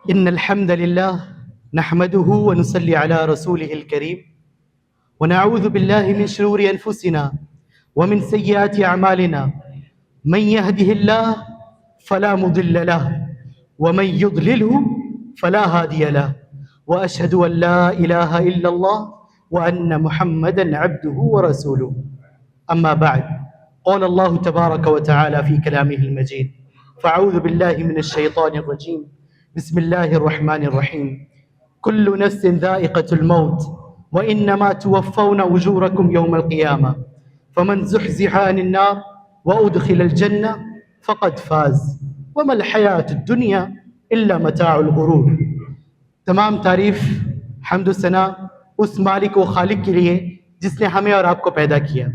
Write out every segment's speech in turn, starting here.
إن الحمد لله نحمده ونصلي على رسوله الكريم ونعوذ بالله من شرور أنفسنا ومن سيئات أعمالنا من يهده الله فلا مضل له ومن يضلله فلا هادي له وأشهد أن لا إله إلا الله وأن محمدا عبده ورسوله. أما بعد، قال الله تبارك وتعالى في كلامه المجيد: فأعوذ بالله من الشيطان الرجيم، بسم الله الرحمن الرحيم. كل نفس ذائقة الموت وإنما توفون أجوركم يوم القيامة فمن زحزح عن النار وأدخل الجنة فقد فاز وما الحياة الدنيا إلا متاع الغرور. تمام تعریف، حمد و ثنا اس مالک و خالق کے لیے جس نے ہمیں اور آپ کو پیدا کیا،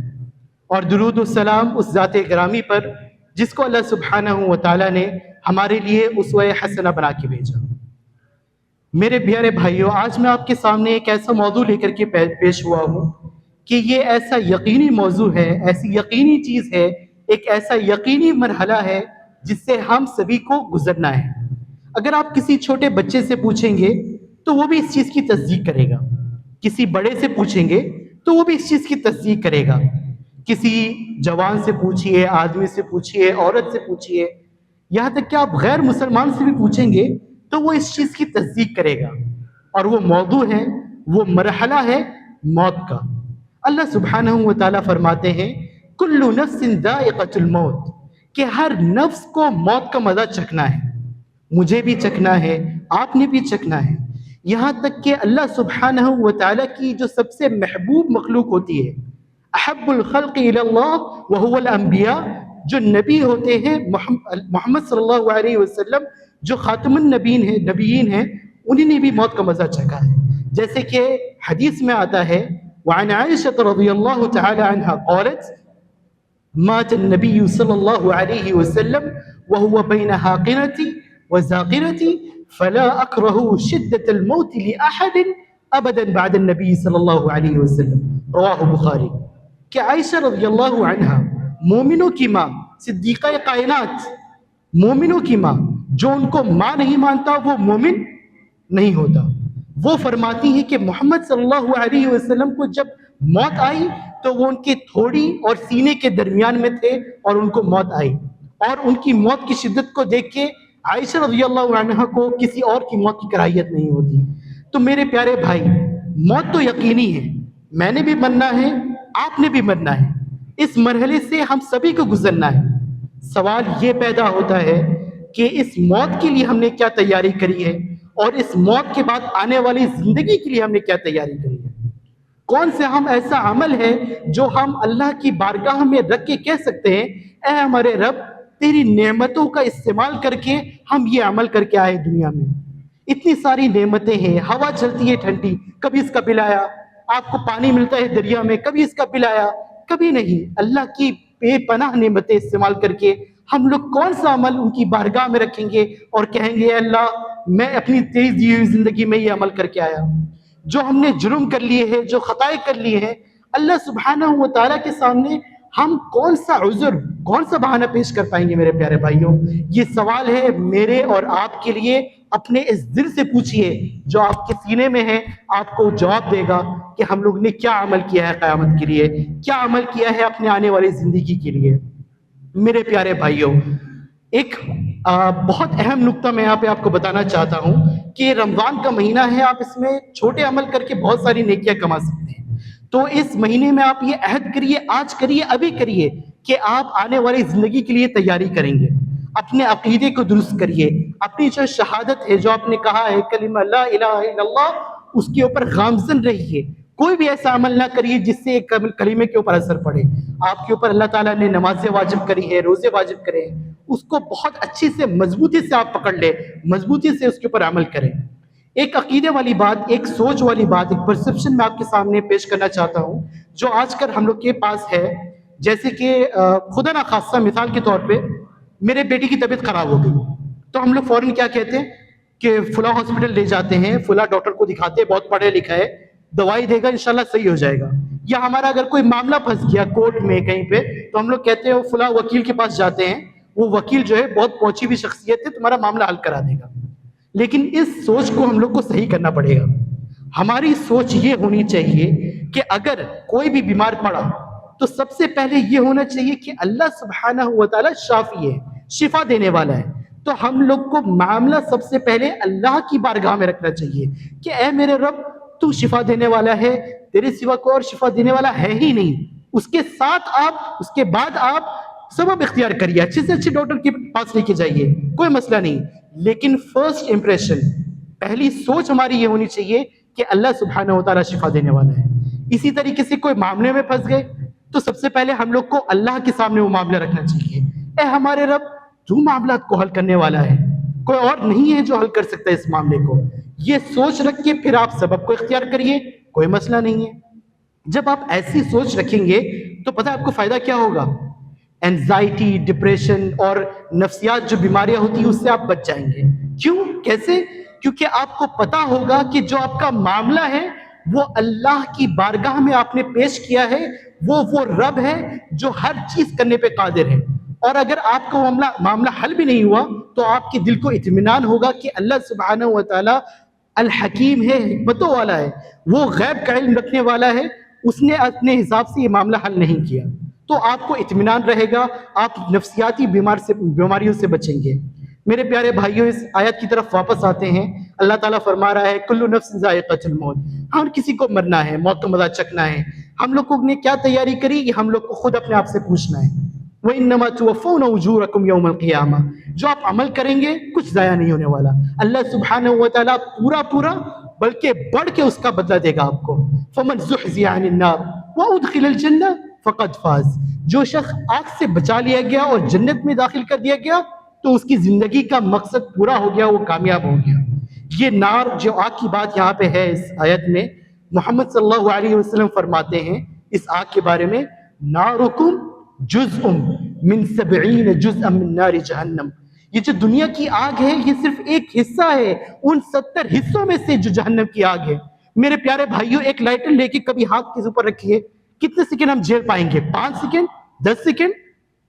اور درود و سلام اس ذات گرامی پر جس کو اللہ سبحانہ و تعالیٰ نے ہمارے لیے اسوہ حسنہ بنا کے بھیجا. میرے پیارے بھائیوں، آج میں آپ کے سامنے ایک ایسا موضوع لے کر کے پیش ہوا ہوں کہ یہ ایسا یقینی موضوع ہے، ایسی یقینی چیز ہے، ایک ایسا یقینی مرحلہ ہے جس سے ہم سبھی کو گزرنا ہے. اگر آپ کسی چھوٹے بچے سے پوچھیں گے تو وہ بھی اس چیز کی تصدیق کرے گا، کسی بڑے سے پوچھیں گے تو وہ بھی اس چیز کی تصدیق کرے گا، کسی جوان سے پوچھئے، آدمی سے پوچھئے، عورت سے پوچھئے، یہاں تک کہ آپ غیر مسلمان سے بھی پوچھیں گے تو وہ اس چیز کی تصدیق کرے گا. اور وہ موضوع ہے، وہ مرحلہ ہے موت کا. اللہ سبحانہ و تعالیٰ فرماتے ہیں کل نفس ذائقۃ الموت، کہ ہر نفس کو موت کا مزہ چکھنا ہے. مجھے بھی چکھنا ہے، آپ نے بھی چکھنا ہے. یہاں تک کہ اللہ سبحانہ و تعالیٰ کی جو سب سے محبوب مخلوق ہوتی ہے، احب الخلق الی اللہ وہو الانبیاء، جو نبی ہوتے ہیں محمد صلی اللہ علیہ وسلم، جو خاتم النبیین ہیں، انہی نے بھی موت کا مزہ چکھا ہے. جیسے کہ حدیث میں آتا ہے وعن عائشة رضی اللہ تعالی عنہ قالت مات النبی صلی اللہ علیہ وسلم وهو بین حاقنتی وزاقنتی فلا اکرہ شدت الموت لأحد ابدا بعد النبی صلی اللہ علیہ وسلم. رواہ بخاری. کہ عائشہ رضی اللہ عنہ، مومنوں کی ماں، صدیقہ کائنات، مومنوں کی ماں، جو ان کو ماں نہیں مانتا وہ مومن نہیں ہوتا، وہ فرماتی ہیں کہ محمد صلی اللہ علیہ وسلم کو جب موت آئی تو وہ ان کے تھوڑی اور سینے کے درمیان میں تھے اور ان کو موت آئی، اور ان کی موت کی شدت کو دیکھ کے عائشہ رضی اللہ عنہ کو کسی اور کی موت کی کراہیت نہیں ہوتی. تو میرے پیارے بھائی، موت تو یقینی ہے، میں نے بھی مرنا ہے، آپ نے بھی مرنا ہے. اس مرحلے سے ہم سبھی کو گزرنا ہے. سوال یہ پیدا ہوتا ہے کہ اس موت کے لیے ہم نے کیا تیاری کری ہے، اور اس موت کے بعد آنے والی زندگی کے لیے ہم نے کیا تیاری کری ہے. کون سے ہم ایسا عمل ہے جو ہم اللہ کی بارگاہ میں رکھ کے کہہ سکتے ہیں اے ہمارے رب، تیری نعمتوں کا استعمال کر کے ہم یہ عمل کر کے آئے دنیا میں. اتنی ساری نعمتیں ہیں، ہوا چلتی ہے ٹھنڈی، کبھی اس کا بل آیا، آپ کو پانی ملتا ہے دریا میں، کبھی اس کا بل آیا، کبھی نہیں. اللہ کی بے پناہ نعمتیں استعمال کر کے ہم لوگ کون سا عمل ان کی بارگاہ میں رکھیں گے اور کہیں گے اے اللہ، میں اپنی تیز دی ہوئی زندگی میں یہ عمل کر کے آیا. جو ہم نے جرم کر لیے ہیں، جو خطائیں کر لیے ہیں، اللہ سبحانہ و تعالیٰ کے سامنے ہم کون سا عذر، کون سا بہانہ پیش کر پائیں گے. میرے پیارے بھائیوں، یہ سوال ہے میرے اور آپ کے لیے. اپنے اس دل سے پوچھئے جو آپ کے سینے میں ہے، آپ کو جواب دے گا کہ ہم لوگ نے کیا عمل کیا ہے قیامت کے لیے، کیا عمل کیا ہے اپنے آنے والی زندگی کے لیے. میرے پیارے بھائیوں، ایک بہت اہم نکتہ میں یہاں پہ آپ کو بتانا چاہتا ہوں کہ رمضان کا مہینہ ہے، آپ اس میں چھوٹے عمل کر کے بہت ساری نیکیاں کما سکتے ہیں. تو اس مہینے میں آپ یہ عہد کریے، آج کریے، ابھی کریے کہ آپ آنے والی زندگی کے لیے تیاری کریں گے. اپنے عقیدے کو درست کریے، اپنی جو شہادت ہے، جو آپ نے کہا ہے کلمہ لا الہ الا اللہ، اس کے اوپر گامزن رہیے. کوئی بھی ایسا عمل نہ کریے جس سے ایک کلمے کے اوپر اثر پڑے. آپ کے اوپر اللہ تعالیٰ نے نمازیں واجب کری ہے، روزے واجب کرے ہیں، اس کو بہت اچھی سے مضبوطی سے آپ پکڑ لیں، مضبوطی سے اس کے اوپر عمل کریں. ایک عقیدے والی بات، ایک سوچ والی بات، ایک پرسپشن میں آپ کے سامنے پیش کرنا چاہتا ہوں جو آج کل ہم لوگ کے پاس ہے. جیسے کہ خدا نہ خواستہ مثال کے طور پہ میرے بیٹی کی طبیعت خراب ہو گئی تو ہم لوگ فوراً کیا کہتے ہیں کہ فلاں ہاسپٹل لے جاتے ہیں، فلاں ڈاکٹر کو دکھاتے ہیں، بہت پڑھا لکھا ہے، دوائی دے گا، انشاءاللہ صحیح ہو جائے گا. یا ہمارا اگر کوئی معاملہ پھنس گیا کورٹ میں کہیں پہ تو ہم لوگ کہتے ہیں وہ فلاں وکیل کے پاس جاتے ہیں، وہ وکیل جو ہے بہت پہنچی ہوئی شخصیت ہے، تمہارا معاملہ حل کرا دے گا. لیکن اس سوچ کو ہم لوگ کو صحیح کرنا پڑے گا. ہماری سوچ یہ ہونی چاہیے کہ اگر کوئی بھی بیمار پڑا تو سب سے پہلے یہ ہونا چاہیے کہ اللہ سبحانہ و تعالیٰ شافی ہے, شفا دینے والا ہے. تو ہم لوگ کو معاملہ سب سے پہلے اللہ کی بارگاہ میں رکھنا چاہیے کہ اے میرے رب, تو شفا دینے والا ہے, تیرے سوا کوئی اور شفا دینے والا ہے ہی نہیں. اس کے ساتھ اس کے بعد آپ سبب اختیار کریے, اچھے سے اچھے ڈاکٹر کے پاس لے کے جائیے, کوئی مسئلہ نہیں. لیکن فرسٹ امپریشن, پہلی سوچ ہماری یہ ہونی چاہیے کہ اللہ سبحانہ و تعالیٰ شفا دینے والا ہے. اسی طریقے سے کوئی معاملے میں پھنس گئے تو سب سے پہلے ہم لوگ کو اللہ کے سامنے وہ معاملہ رکھنا چاہیے. اے ہمارے رب, تو معاملات کو حل کرنے والا ہے, کوئی اور نہیں ہے جو حل کر سکتا ہے اس معاملے کو. یہ سوچ رکھ کے پھر آپ سبب کو اختیار کریے, کوئی مسئلہ نہیں ہے. جب آپ ایسی سوچ رکھیں گے تو پتہ آپ کو فائدہ کیا ہوگا؟ اینزائٹی, ڈپریشن اور نفسیات جو بیماریاں ہوتی ہیں اس سے آپ بچ جائیں گے. کیوں؟ کیسے؟ کیونکہ آپ کو پتا ہوگا کہ جو آپ کا معاملہ ہے وہ اللہ کی بارگاہ میں آپ نے پیش کیا ہے, وہ رب ہے جو ہر چیز کرنے پہ قادر ہے. اور اگر آپ کا معاملہ حل بھی نہیں ہوا تو آپ کے دل کو اطمینان ہوگا کہ اللہ سبحانہ و تعالیٰ الحکیم ہے, حکمتوں والا ہے, وہ غیب کا علم رکھنے والا ہے, اس نے اپنے حساب سے یہ معاملہ حل نہیں کیا. تو آپ کو اطمینان رہے گا, آپ نفسیاتی بیماریوں سے بچیں گے. میرے پیارے بھائیوں, اس آیت کی طرف واپس آتے ہیں. اللہ تعالیٰ فرما رہا ہے کل نفس ذائقۃ الموت, ہر کسی کو مرنا ہے, موت کا مزہ چکھنا ہے. ہم لوگوں نے کیا تیاری کری یہ ہم لوگ کو خود اپنے آپ سے پوچھنا ہے. وَإِنَّمَا تُوَفَّوْنَ أُجُورَكُمْ يَوْمَ الْقِيَامَةِ, جو آپ عمل کریں گے کچھ ضائع نہیں ہونے والا. اللہ سبحانہ و تعالیٰ پورا بلکہ بڑھ کے اس کا بدلہ دے گا آپ کو. فَمَنْ زُحْزِحَ عَنِ النَّارِ وَأُدْخِلَ الْجَنَّةَ فَقَدْ فَازَ, جو شخص آگ سے بچا لیا گیا اور جنت میں داخل کر دیا گیا تو اس کی زندگی کا مقصد پورا ہو گیا, وہ کامیاب ہو گیا. یہ نار, جو آگ کی بات یہاں پہ ہے اس آیت میں, محمد صلی اللہ علیہ وسلم فرماتے ہیں اس آگ کے بارے میں, نارکم جزء من 70 جزءا من نار جہنم. یہ جو دنیا کی آگ ہے یہ صرف ایک حصہ ہے ان 70 حصوں میں سے جو جہنم کی آگ ہے. میرے پیارے بھائیوں, ایک لائٹر لے کے کبھی ہاتھ کے اوپر رکھیے, کتنے سیکنڈ ہم جھیل پائیں گے؟ 5 سیکنڈ, 10 سیکنڈ,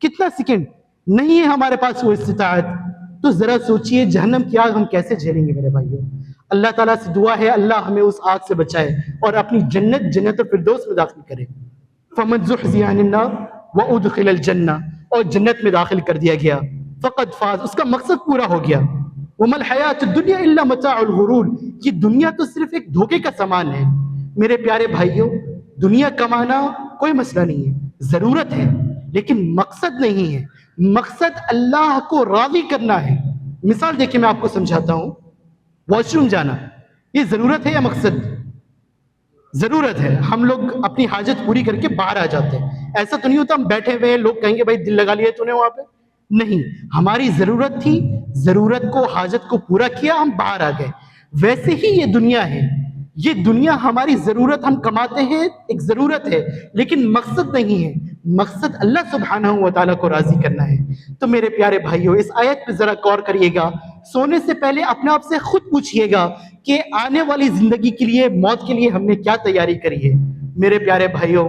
کتنا سیکنڈ؟ نہیں ہے ہمارے پاس وہ استطاعت. تو ذرا سوچئے جہنم کی آگ ہم کیسے جھیلیں گے میرے بھائیوں. اللہ تعالیٰ سے دعا ہے اللہ ہمیں اس آگ سے بچائے اور اپنی جنت الفردوس میں داخل کرے. فمن زحزح عن النار وادخل الجنہ, اور جنت میں داخل کر دیا گیا, فقد فاز, اس کا مقصد پورا ہو گیا. وما الحیات الدنیا الا متاع الغرور, یہ دنیا تو صرف ایک دھوکے کا سامان ہے. میرے پیارے بھائیوں, دنیا کمانا کوئی مسئلہ نہیں ہے, ضرورت ہے, لیکن مقصد نہیں ہے. مقصد اللہ کو راضی کرنا ہے. مثال دیکھیں میں آپ کو سمجھاتا ہوں. واش روم جانا یہ ضرورت ہے یا مقصد؟ ضرورت ہے. ہم لوگ اپنی حاجت پوری کر کے باہر آ جاتے ہیں. ایسا تو نہیں ہوتا ہم بیٹھے ہوئے ہیں, لوگ کہیں گے بھائی دل لگا لیا تو نے وہاں پہ. نہیں, ہماری ضرورت تھی, ضرورت کو, حاجت کو پورا کیا, ہم باہر آ گئے. ویسے ہی یہ دنیا ہے, یہ دنیا ہماری ضرورت, ہم کماتے ہیں ایک ضرورت ہے, لیکن مقصد نہیں ہے. مقصد اللہ سبحانہ و تعالیٰ کو راضی کرنا ہے. تو میرے پیارے بھائیوں, اس آیت پہ ذرا غور کریے گا. سونے سے پہلے اپنے آپ سے خود پوچھئے گا کہ آنے والی زندگی کے لیے, موت کے لیے ہم نے کیا تیاری کری ہے. میرے پیارے بھائیوں,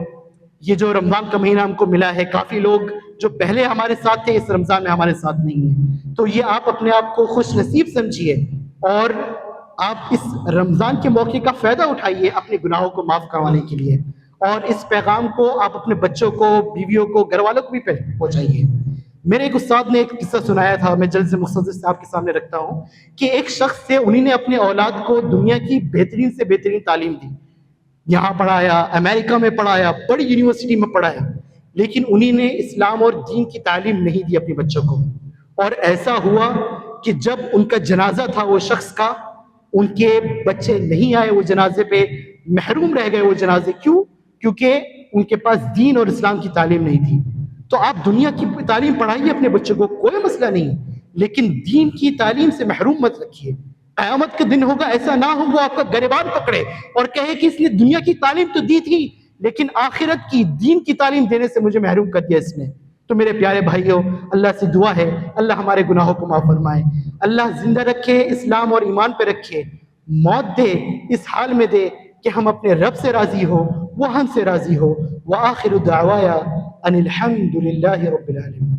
یہ جو رمضان کا مہینہ ہم کو ملا ہے, کافی لوگ جو پہلے ہمارے ساتھ تھے اس رمضان میں ہمارے ساتھ نہیں ہیں. تو یہ آپ اپنے آپ کو خوش نصیب سمجھیے اور آپ اس رمضان کے موقع کا فائدہ اٹھائیے اپنے گناہوں کو معاف کروانے کے لیے. اور اس پیغام کو آپ اپنے بچوں کو, بیویوں کو, گھر والوں کو بھی پہنچائیے. میرے ایک استاد نے ایک قصہ سنایا تھا, میں جلد سے مختصر سے آپ کے سامنے رکھتا ہوں, کہ ایک شخص سے انہوں نے اپنے اولاد کو دنیا کی بہترین سے بہترین تعلیم دی. یہاں پڑھایا, امریکہ میں پڑھایا, بڑی یونیورسٹی میں پڑھایا, لیکن انہوں نے اسلام اور دین کی تعلیم نہیں دی اپنے بچوں کو. اور ایسا ہوا کہ جب ان کا جنازہ تھا وہ شخص کا, ان کے بچے نہیں آئے وہ جنازے پہ, محروم رہ گئے وہ جنازے. کیوں؟ کیونکہ ان کے پاس دین اور اسلام کی تعلیم نہیں تھی. تو آپ دنیا کی تعلیم پڑھائیے اپنے بچوں کو, کوئی مسئلہ نہیں, لیکن دین کی تعلیم سے محروم مت رکھیے. قیامت کا دن ہوگا, ایسا نہ ہو وہ آپ کا گریبان پکڑے اور کہے کہ اس نے دنیا کی تعلیم تو دی تھی لیکن آخرت کی, دین کی تعلیم دینے سے مجھے محروم کر دیا اس نے. تو میرے پیارے بھائیوں, اللہ سے دعا ہے اللہ ہمارے گناہوں کو معاف فرمائے, اللہ زندہ رکھے, اسلام اور ایمان پہ رکھے, موت دے اس حال میں دے کہ ہم اپنے رب سے راضی ہو, وہ ہم سے راضی ہو. وآخر دعوایا ان الحمد للہ رب العالمین.